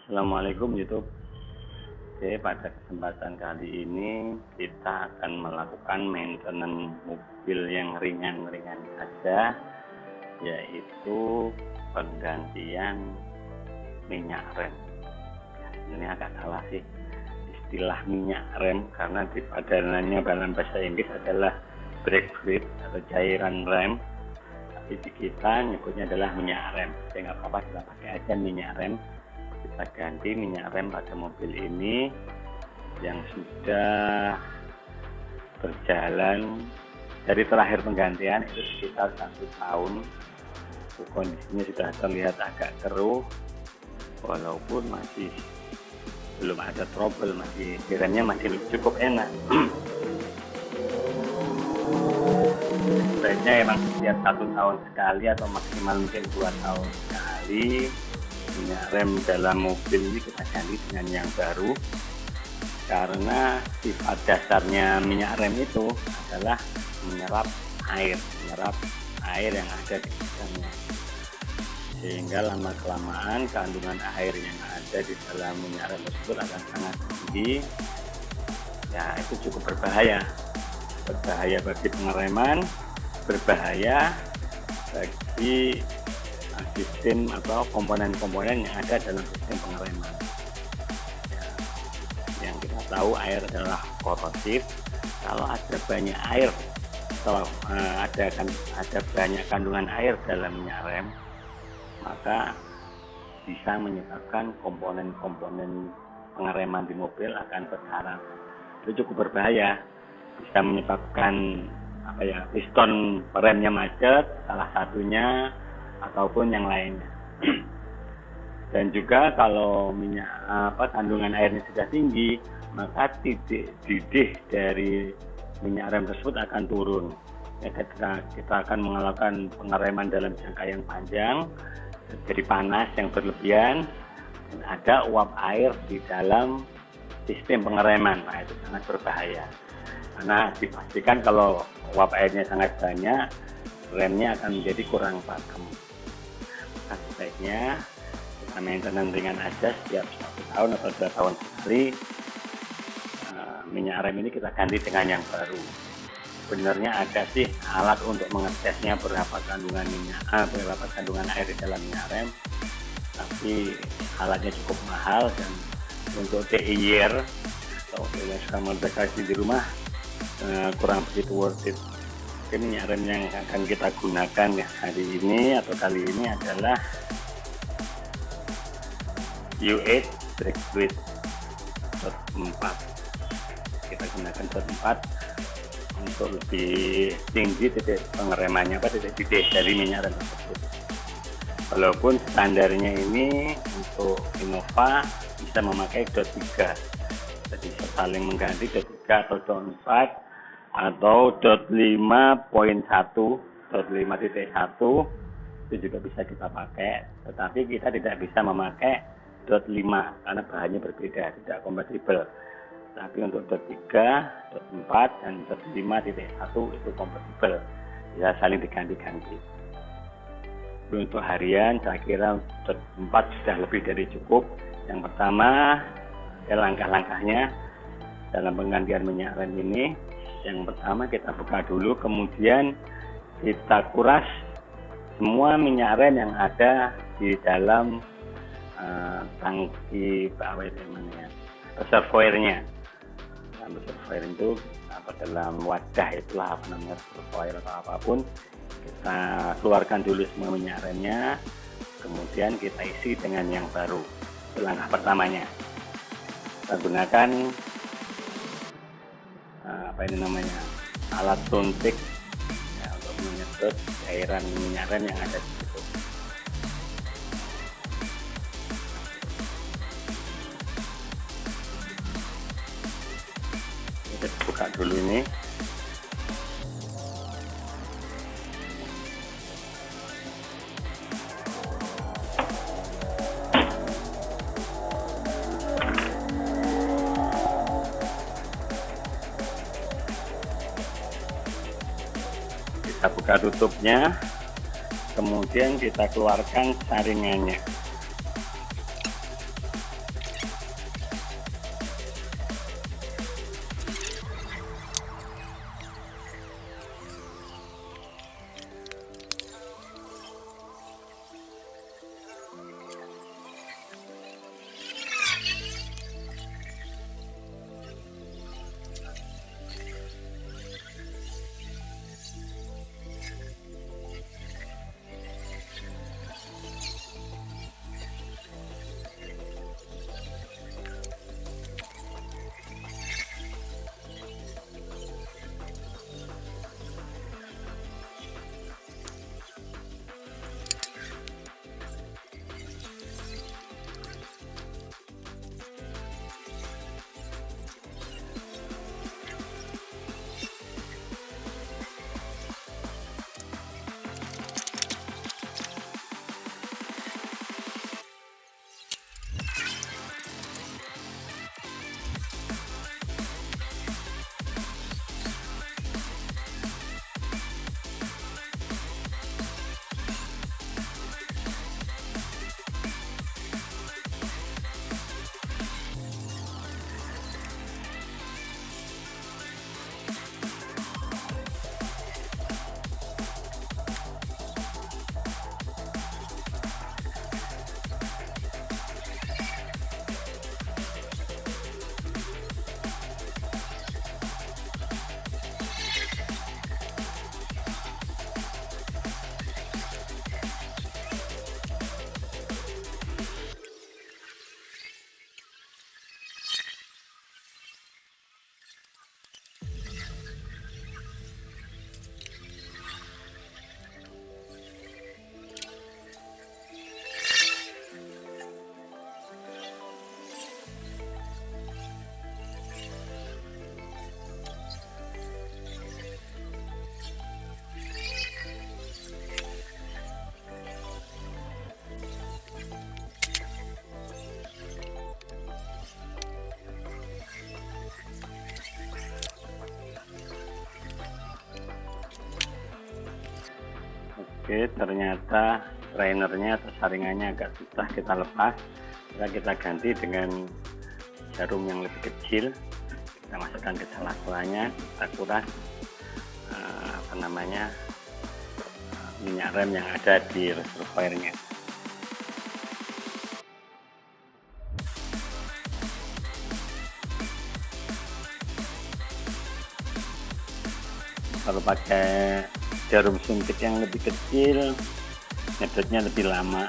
Assalamualaikum YouTube. Oke, pada kesempatan kali ini kita akan melakukan maintenance mobil yang ringan-ringan saja, yaitu penggantian minyak rem. Ini agak salah sih istilah minyak rem, karena di padanannya dalam bahasa Inggris adalah brake fluid atau cairan rem, tapi di kita nyebutnya adalah minyak rem. Saya nggak apa-apa, kita pakai aja minyak rem. Kita ganti minyak rem pada mobil ini yang sudah berjalan dari terakhir penggantian itu sekitar 1 tahun. Kondisinya sudah terlihat agak keruh, walaupun masih belum ada trouble, masih remnya masih cukup enak. Sebaiknya emang setiap 1 tahun sekali atau maksimal mungkin 2 tahun sekali minyak rem dalam mobil ini kita ganti dengan yang baru, karena sifat dasarnya minyak rem itu adalah menyerap air yang ada di dalamnya, sehingga lama kelamaan kandungan air yang ada di dalam minyak rem tersebut akan sangat tinggi. Ya, itu cukup berbahaya bagi pengereman, berbahaya bagi sistem atau komponen-komponen yang ada dalam sistem pengereman. Yang kita tahu air adalah korosif. Kalau ada banyak air atau ada banyak kandungan air dalam minyak rem, maka bisa menyebabkan komponen-komponen pengereman di mobil akan berkarat. Itu cukup berbahaya, bisa menyebabkan piston remnya macet salah satunya, ataupun yang lainnya. Dan juga kalau kandungan airnya sudah tinggi, maka titik didih dari minyak rem tersebut akan turun. Ya, kita akan melakukan pengereman dalam jangka yang panjang, jadi panas yang berlebihan, dan ada uap air di dalam sistem pengereman. Nah, itu sangat berbahaya, karena dipastikan kalau uap airnya sangat banyak, remnya akan menjadi kurang pakem. Sebaiknya kita maintenance ringan aja, setiap 1 tahun atau 2 tahun sekali minyak rem ini kita ganti dengan yang baru. Sebenarnya ada sih alat untuk mengetesnya berapa kandungan air di dalam minyak rem, tapi alatnya cukup mahal, dan untuk DIY atau suka modifikasi di rumah kurang begitu worth it. Minyak rem yang akan kita gunakan hari ini atau kali ini adalah U8 brake fluid dot 4. Kita gunakan dot 4 untuk lebih tinggi titik pengeremannya, titik didih dari minyak rem tersebut. Walaupun standarnya ini untuk Innova bisa memakai dot 3, jadi saling mengganti dot 3 atau dot 4 atau dot 5.1, dot 5.1 itu juga bisa kita pakai, tetapi kita tidak bisa memakai dot 5 karena bahannya berbeda, tidak kompatibel. Tapi untuk dot 3, dot 4 dan dot 5.1 itu kompatibel, bisa saling diganti-ganti. Untuk harian saya kira dot 4 sudah lebih dari cukup. Yang pertama, langkah-langkahnya dalam penggantian minyak rem ini. Yang pertama, kita buka dulu, kemudian kita kuras semua minyak rem yang ada di dalam tangki reservoirnya. Reservoir itu dalam wadah itulah reservoir atau apapun, kita keluarkan dulu semua minyak remnya, kemudian kita isi dengan yang baru. Itu langkah pertamanya. Kita gunakan alat suntik untuk menyedot cairan minyak rem yang ada di situ. Kita buka dulu ini. Kita buka tutupnya, kemudian kita keluarkan saringannya. Oke, ternyata trainernya atau saringannya agak susah kita lepas. Kita ganti dengan jarum yang lebih kecil. Kita masukkan ke sela-selanya, kita kuras minyak rem yang ada di reservoirnya. Kalau pakai jarum suntik yang lebih kecil, nyedotnya lebih lama.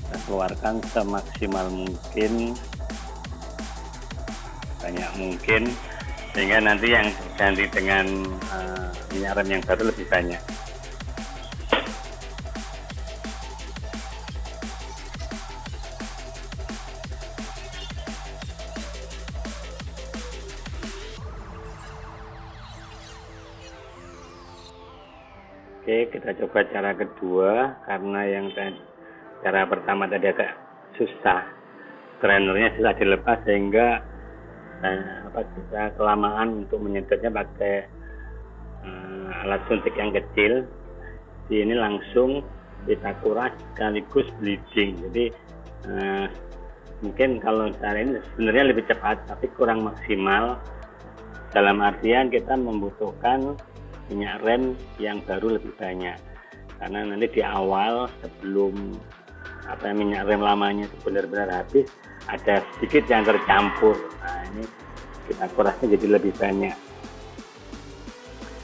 Kita keluarkan semaksimal mungkin, banyak mungkin, sehingga nanti yang ganti dengan minyak rem yang baru lebih banyak. Oke, kita coba cara kedua, karena yang cara pertama tadi agak susah, trainernya susah dilepas sehingga kita kelamaan untuk menyedotnya pakai alat suntik yang kecil. Di ini langsung kita kuras sekaligus bleeding. Jadi mungkin kalau cara ini sebenarnya lebih cepat, tapi kurang maksimal. Dalam artian kita membutuhkan minyak rem yang baru lebih banyak, karena nanti di awal sebelum minyak rem lamanya itu benar-benar habis, ada sedikit yang tercampur. Nah, ini kita kurasnya jadi lebih banyak.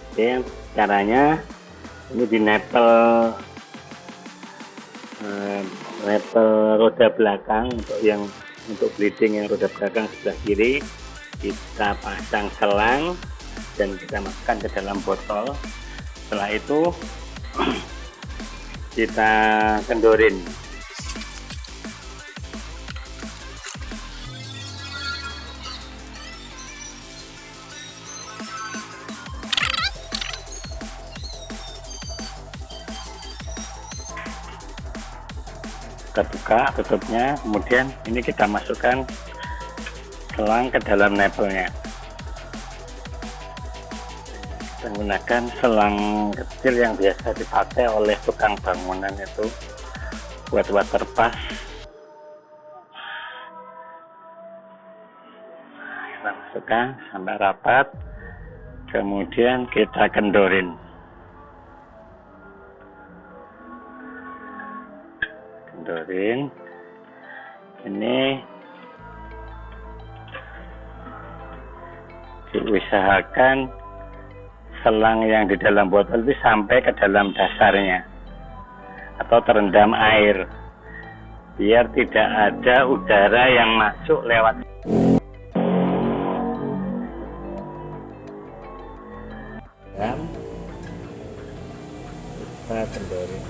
Oke, caranya ini di nepel roda belakang, untuk bleeding yang roda belakang sebelah kiri, kita pasang selang dan kita masukkan ke dalam botol. Setelah itu kita kendorin. Kita buka tutupnya, kemudian ini kita masukkan selang ke dalam nepelnya. Menggunakan selang kecil yang biasa dipakai oleh tukang bangunan itu buat waterpass. Kita masukkan sampai rapat, kemudian kita kendorin. Ini diusahakan selang yang di dalam botol itu sampai ke dalam dasarnya atau terendam air, biar tidak ada udara yang masuk lewat. Dan kita kendorin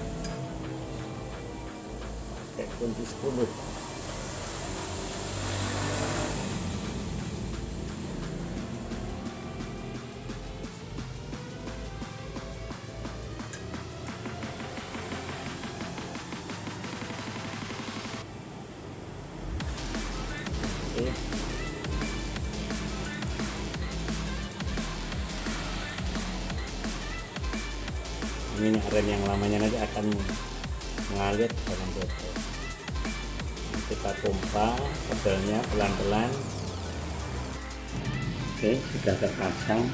pakai kunci 10. Minyak rem yang lamanya nanti akan mengalir ke dalam botol. Kita pompa pedalnya pelan-pelan. Oke, sudah terpasang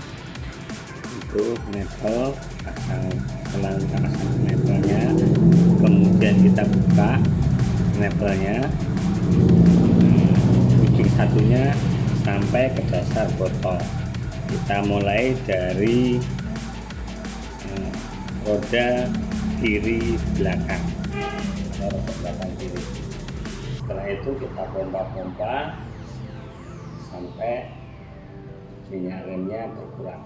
untuk nepel, pasang nepelnya. Kemudian kita buka nepelnya, ujung satunya sampai ke dasar botol. Kita mulai dari roda kiri belakang, roda belakang kiri. Setelah itu kita pompa sampai minyak remnya berkurang.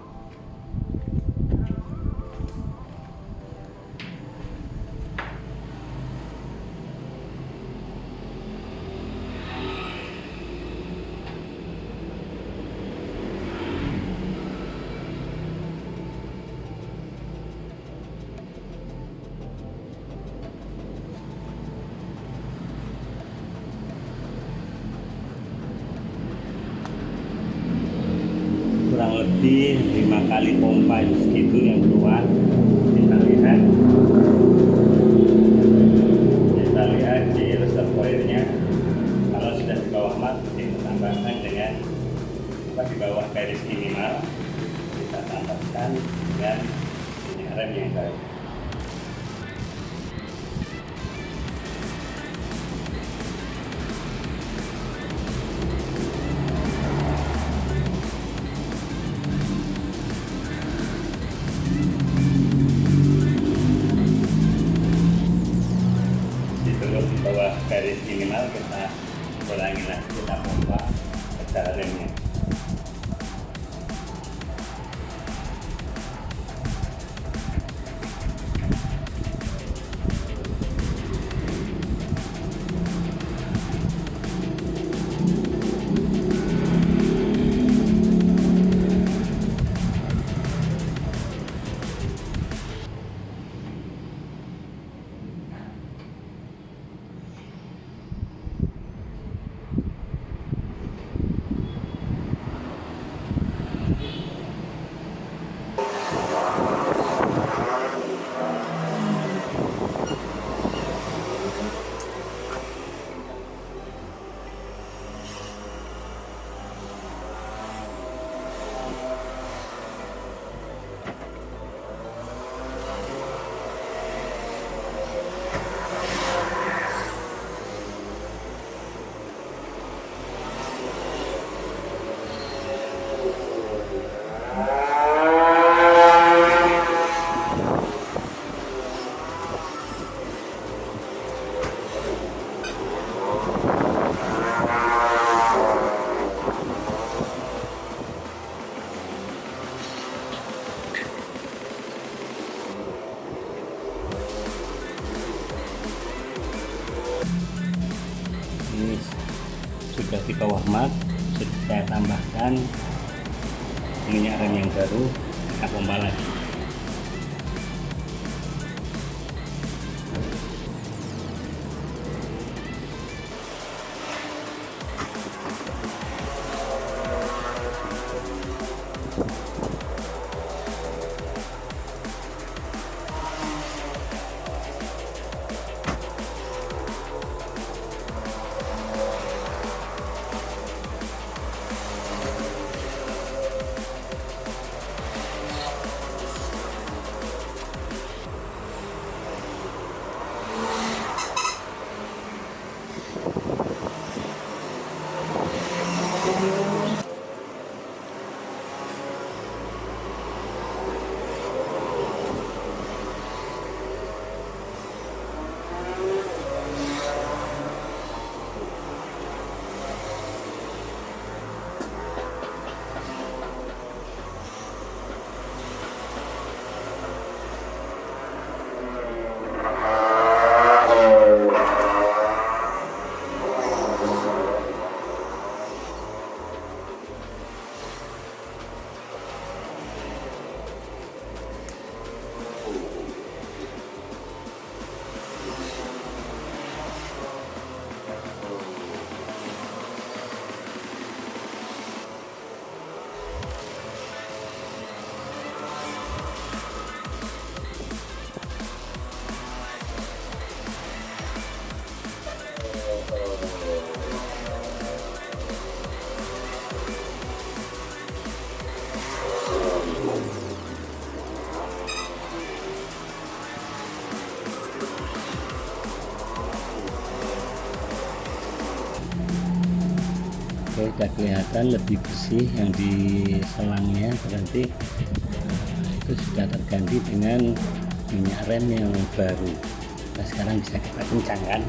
lebih 5 kali pompa itu segitu yang keluar. Kita lihat di reservoirnya. Kalau sudah di bawah mat, kita tambahkan dengan di bawah garis minimal, kita tambahkan dengan minyak rem yang baru. Di bawah garis minimal kita ulangi lagi, kita pompa ke remnya. Ini sudah di bawah mat, sudah saya tambahkan minyak rem yang baru, kita pompa lagi. Oke, sudah kelihatan lebih bersih yang di selangnya, berarti itu sudah terganti dengan minyak rem yang baru. Nah, sekarang bisa kita kencangkan.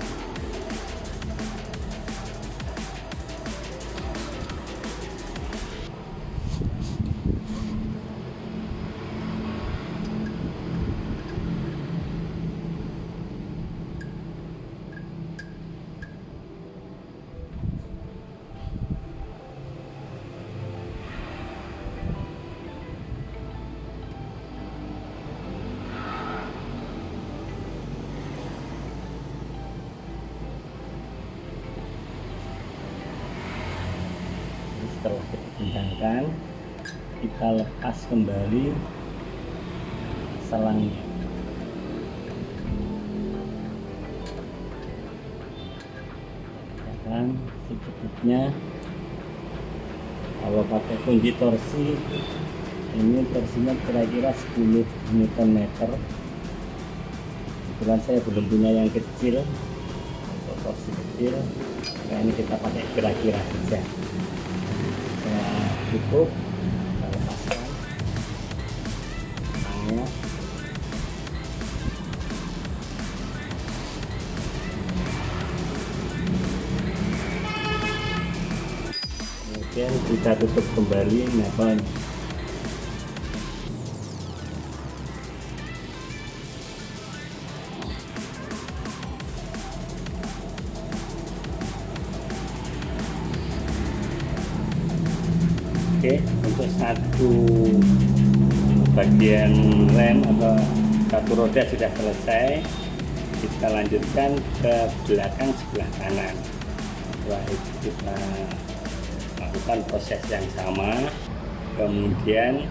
Setelah kita kencangkan, kita lepas kembali selangnya. Dan secukupnya. Kalau pakai kunci torsi, ini torsinya kira-kira 10 Nm. Kebetulan saya belum punya yang kecil, untuk torsi kecil, nah ini kita pakai kira-kira saja. Nah, cukup, kita lepaskan tangnya. Kemudian kita tutup kembali napalm. Oke, untuk satu bagian rem atau satu roda sudah selesai. Kita lanjutkan ke belakang sebelah kanan. Setelah itu kita lakukan proses yang sama. Kemudian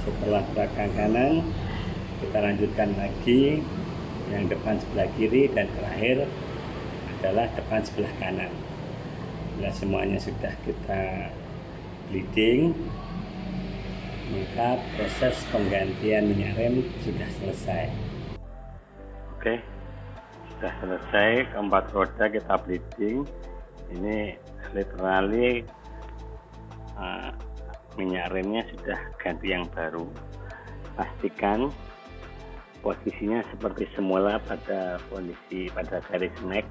setelah belakang kanan, kita lanjutkan lagi yang depan sebelah kiri, dan terakhir adalah depan sebelah kanan. Bila semuanya sudah kita bleeding, maka proses penggantian minyak rem sudah selesai. Oke, sudah selesai. Keempat roda kita bleeding. Ini literally minyak remnya sudah ganti yang baru. Pastikan posisinya seperti semula pada garis max.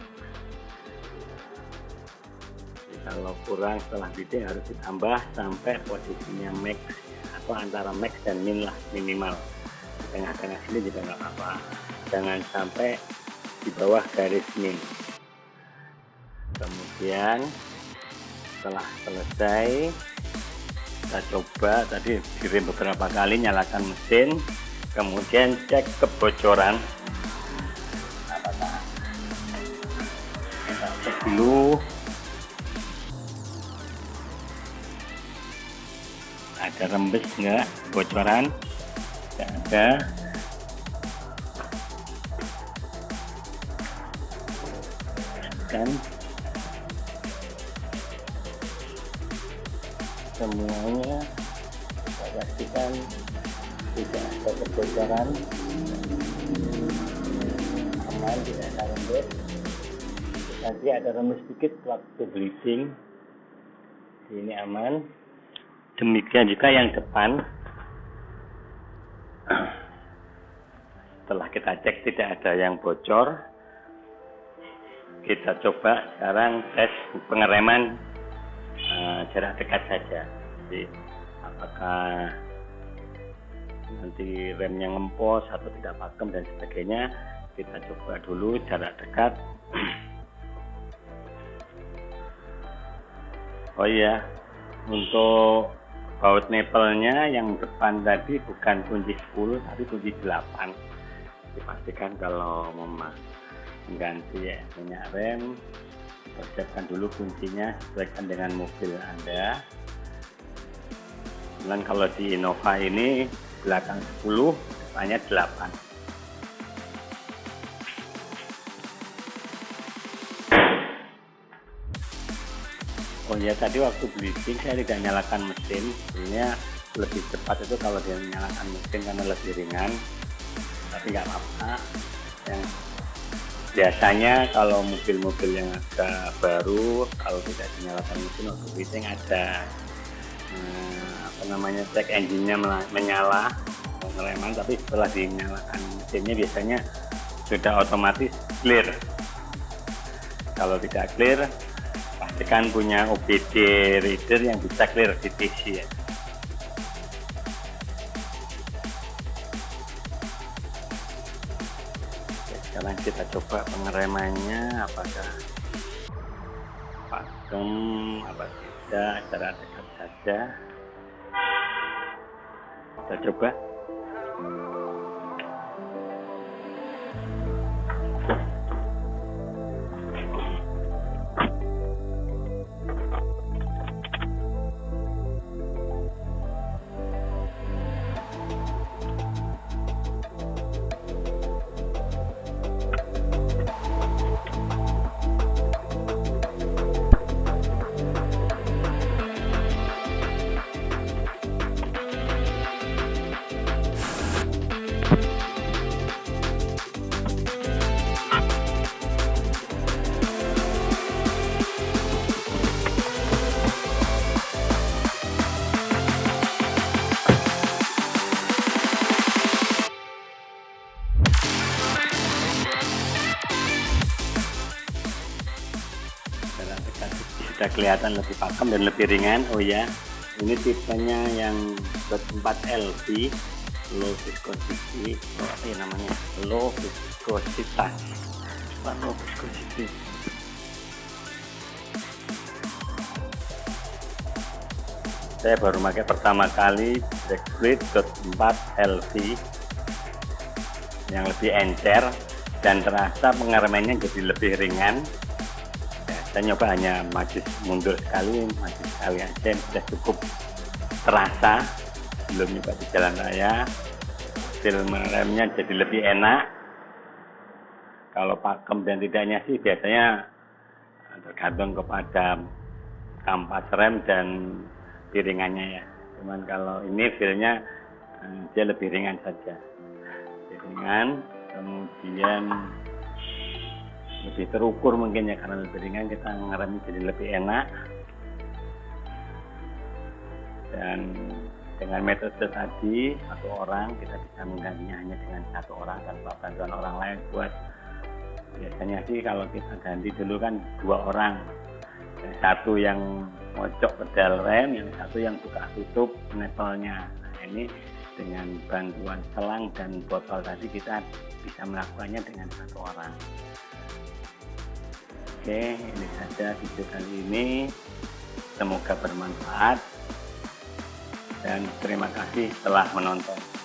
Kalau kurang setelah bleeding harus ditambah sampai posisinya max, atau antara max dan min lah, minimal. Tengah-tengah sini juga nggak apa-apa. Jangan sampai di bawah garis min. Kemudian setelah selesai, kita coba tadi direm beberapa kali, nyalakan mesin, kemudian cek kebocoran. Apakah kita cek dulu ada rembes enggak, bocoran tidak ada. Dan semuanya kita pastikan tidak ada kebocoran, aman, tidak ada rembes. Nanti ada rembes sedikit waktu bleeding, ini aman. Demikian juga yang depan. Setelah kita cek tidak ada yang bocor, kita coba sekarang tes pengereman jarak dekat saja. Jadi apakah nanti remnya ngempos atau tidak pakem dan sebagainya, kita coba dulu jarak dekat. Oh iya, untuk baut nipelnya yang depan tadi bukan kunci 10 tapi kunci 8. Dipastikan kalau mengganti minyak rem, persiapkan dulu kuncinya, sesuaikan dengan mobil Anda. Dan kalau di Innova ini belakang 10, depannya 8. Oh ya, tadi waktu bleeding saya tidak nyalakan mesin. Sebenarnya lebih cepat itu kalau dia menyalakan mesin karena lebih ringan, tapi nggak apa-apa. Yang biasanya kalau mobil-mobil yang agak baru, kalau tidak dinyalakan mesin waktu bleeding ada cek engine-nya menyala, pengereman, tapi setelah dinyalakan mesinnya biasanya sudah otomatis clear. Kalau tidak clear, pastikan punya OBD reader yang bisa clear di PC ya. Sekarang kita coba pengeremannya, apakah pakem apa tidak, jarak dekat saja. Kita coba. sudah kelihatan lebih pakem dan lebih ringan. Oh ya, ini tipenya yang buat 4LV, low viscosity, apa ya namanya, low viscositas, low viscosity. Saya baru pakai pertama kali brake fluid 4LV yang lebih encer dan terasa pengeremannya jadi lebih ringan. Ya, saya nyoba hanya maju mundur sekali aja sudah cukup terasa. Belum nyoba di jalan raya, feel mengeremnya jadi lebih enak. Kalau pakem dan tidaknya sih biasanya tergantung kepada kampas rem dan piringannya ya. Cuman kalau ini feelnya dia lebih ringan saja, lebih ringan, kemudian lebih terukur mungkin ya, karena lebih ringan kita ngeremnya jadi lebih enak. Dan dengan metode tadi satu orang kita bisa menggantinya hanya dengan satu orang tanpa bantuan orang lain. Buat biasanya sih kalau kita ganti dulu kan 2 orang, yang satu yang mojok pedal rem, yang satu yang buka tutup nepelnya. Nah, ini dengan bantuan selang dan botol tadi kita bisa melakukannya dengan satu orang. Oke, ini saja video kali ini, semoga bermanfaat dan terima kasih telah menonton.